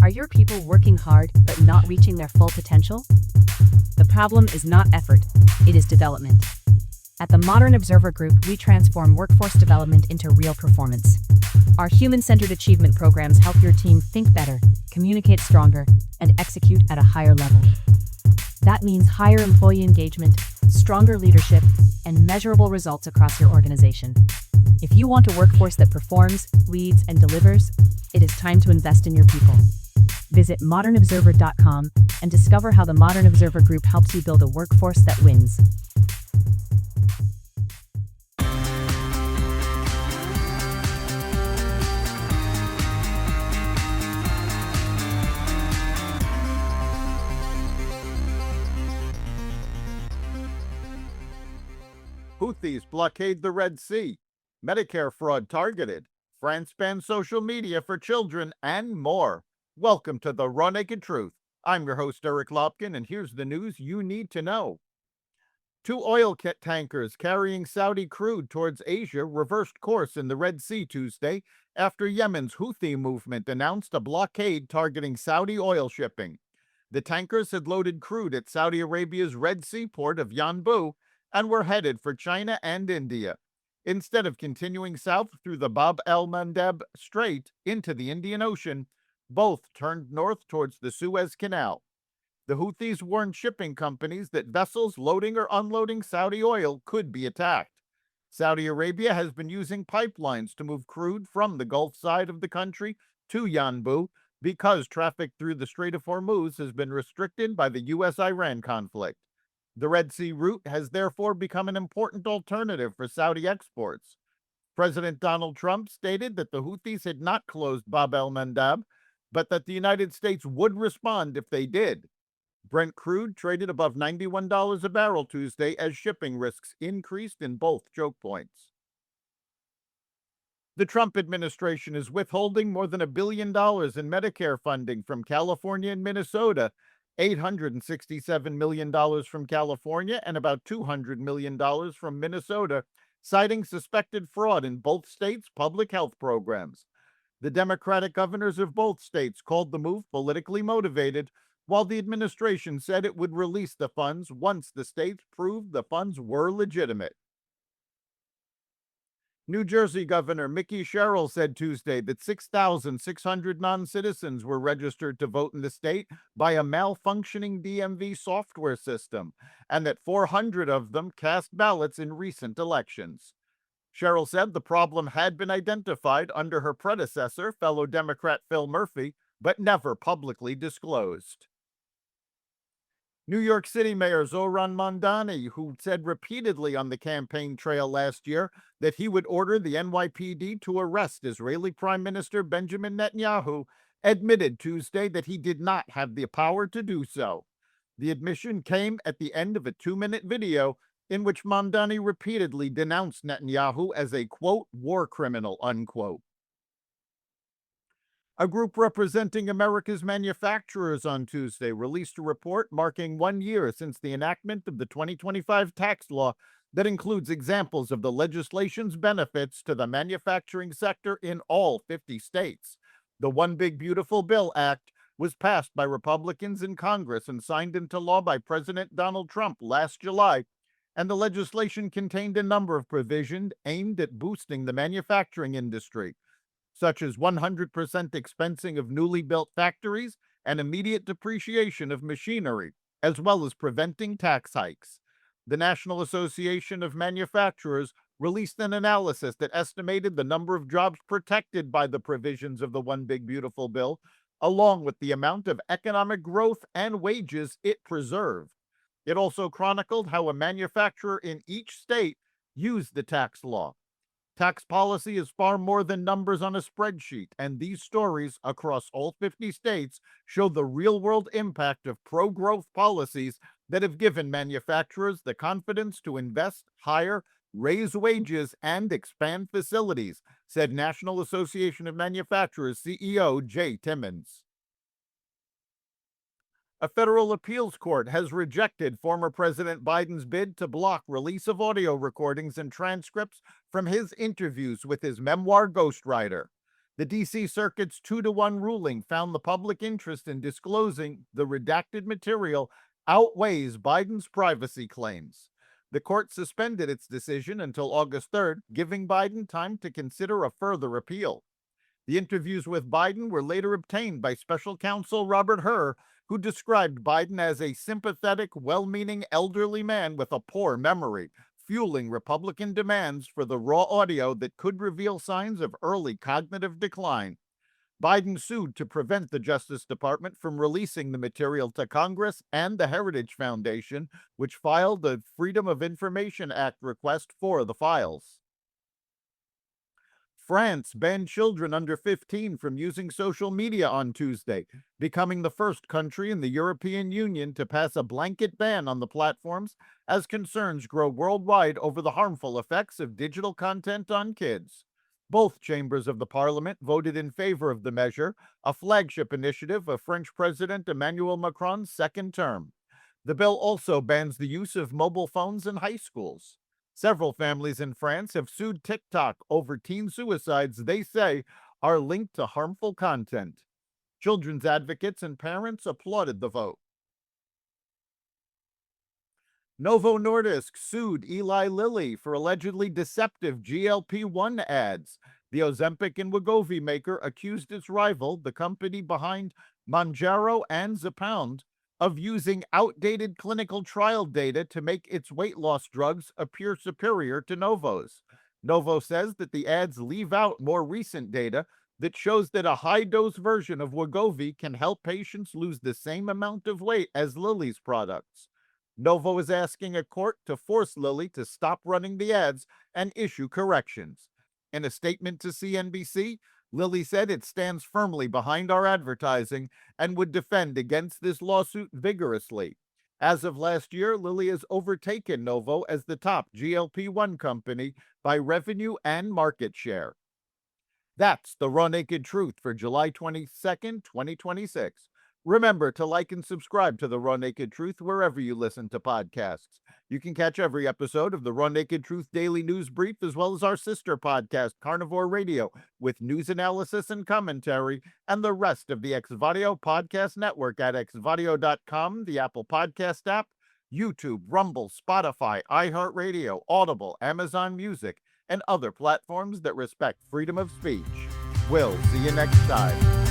Are your people working hard but not reaching their full potential? The problem is not effort, it is development. At the Modern Observer Group, we transform workforce development into real performance. Our human-centered achievement programs help your team think better, communicate stronger, and execute at a higher level. That means higher employee engagement, stronger leadership, and measurable results across your organization. If you want a workforce that performs, leads, and delivers, it is time to invest in your people. Visit modernobserver.com and discover how the Modern Observer Group helps you build a workforce that wins. Houthis blockade the Red Sea. Medicare fraud targeted. France bans social media for children, and more. Welcome to the Raw Naked Truth. I'm your host, Eric Lopkin, and here's the news you need to know. Two oil tankers carrying Saudi crude towards Asia reversed course in the Red Sea Tuesday after Yemen's Houthi movement announced a blockade targeting Saudi oil shipping. The tankers had loaded crude at Saudi Arabia's Red Sea port of Yanbu and were headed for China and India. Instead of continuing south through the Bab el-Mandeb Strait into the Indian Ocean, both turned north towards the Suez Canal. The Houthis warned shipping companies that vessels loading or unloading Saudi oil could be attacked. Saudi Arabia has been using pipelines to move crude from the Gulf side of the country to Yanbu because traffic through the Strait of Hormuz has been restricted by the U.S.-Iran conflict. The Red Sea route has therefore become an important alternative for Saudi exports. President Donald Trump stated that the Houthis had not closed Bab el-Mandeb, but that the United States would respond if they did. Brent crude traded above $91 a barrel Tuesday as shipping risks increased in both choke points. The Trump administration is withholding more than $1 billion in Medicare funding from California and Minnesota, $867 million from California and about $200 million from Minnesota, citing suspected fraud in both states' public health programs. The Democratic governors of both states called the move politically motivated, while the administration said it would release the funds once the states proved the funds were legitimate. New Jersey Governor Mickey Sherrill said Tuesday that 6,600 non-citizens were registered to vote in the state by a malfunctioning DMV software system, and that 400 of them cast ballots in recent elections. Sherrill said the problem had been identified under her predecessor, fellow Democrat Phil Murphy, but never publicly disclosed. New York City Mayor Zohran Mamdani, who said repeatedly on the campaign trail last year that he would order the NYPD to arrest Israeli Prime Minister Benjamin Netanyahu, admitted Tuesday that he did not have the power to do so. The admission came at the end of a 2-minute video in which Mamdani repeatedly denounced Netanyahu as a, quote, war criminal, unquote. A group representing America's manufacturers on Tuesday released a report marking 1 year since the enactment of the 2025 tax law that includes examples of the legislation's benefits to the manufacturing sector in all 50 states. The One Big Beautiful Bill Act was passed by Republicans in Congress and signed into law by President Donald Trump last July, and the legislation contained a number of provisions aimed at boosting the manufacturing industry, such as 100% expensing of newly built factories and immediate depreciation of machinery, as well as preventing tax hikes. The National Association of Manufacturers released an analysis that estimated the number of jobs protected by the provisions of the One Big Beautiful Bill, along with the amount of economic growth and wages it preserved. It also chronicled how a manufacturer in each state used the tax law. Tax policy is far more than numbers on a spreadsheet, and these stories across all 50 states show the real-world impact of pro-growth policies that have given manufacturers the confidence to invest, hire, raise wages, and expand facilities, said National Association of Manufacturers CEO Jay Timmons. A federal appeals court has rejected former President Biden's bid to block release of audio recordings and transcripts from his interviews with his memoir ghostwriter. The D.C. Circuit's 2-to-1 ruling found the public interest in disclosing the redacted material outweighs Biden's privacy claims. The court suspended its decision until August 3rd, giving Biden time to consider a further appeal. The interviews with Biden were later obtained by special counsel Robert Hur, who described Biden as a sympathetic, well-meaning elderly man with a poor memory, fueling Republican demands for the raw audio that could reveal signs of early cognitive decline. Biden sued to prevent the Justice Department from releasing the material to Congress and the Heritage Foundation, which filed a Freedom of Information Act request for the files. France banned children under 15 from using social media on Tuesday, becoming the first country in the European Union to pass a blanket ban on the platforms as concerns grow worldwide over the harmful effects of digital content on kids. Both chambers of the parliament voted in favor of the measure, a flagship initiative of French President Emmanuel Macron's second term. The bill also bans the use of mobile phones in high schools. Several families in France have sued TikTok over teen suicides they say are linked to harmful content. Children's advocates and parents applauded the vote. Novo Nordisk sued Eli Lilly for allegedly deceptive GLP-1 ads. The Ozempic and Wegovy maker accused its rival, the company behind Mounjaro and Zepbound, of using outdated clinical trial data to make its weight loss drugs appear superior to Novo's. Novo says that the ads leave out more recent data that shows that a high-dose version of Wegovy can help patients lose the same amount of weight as Lilly's products. Novo is asking a court to force Lilly to stop running the ads and issue corrections. In a statement to CNBC, Lilly said it stands firmly behind our advertising and would defend against this lawsuit vigorously. As of last year, Lilly has overtaken Novo as the top GLP-1 company by revenue and market share. That's the Raw Naked Truth for July 22nd, 2026. Remember to like and subscribe to the Raw Naked Truth wherever you listen to podcasts. You can catch every episode of the Raw Naked Truth Daily News Brief, as well as our sister podcast, Carnivore Radio, with news analysis and commentary, and the rest of the Xvadio Podcast Network at xvadio.com, the Apple Podcast app, YouTube, Rumble, Spotify, iHeartRadio, Audible, Amazon Music, and other platforms that respect freedom of speech. We'll see you next time.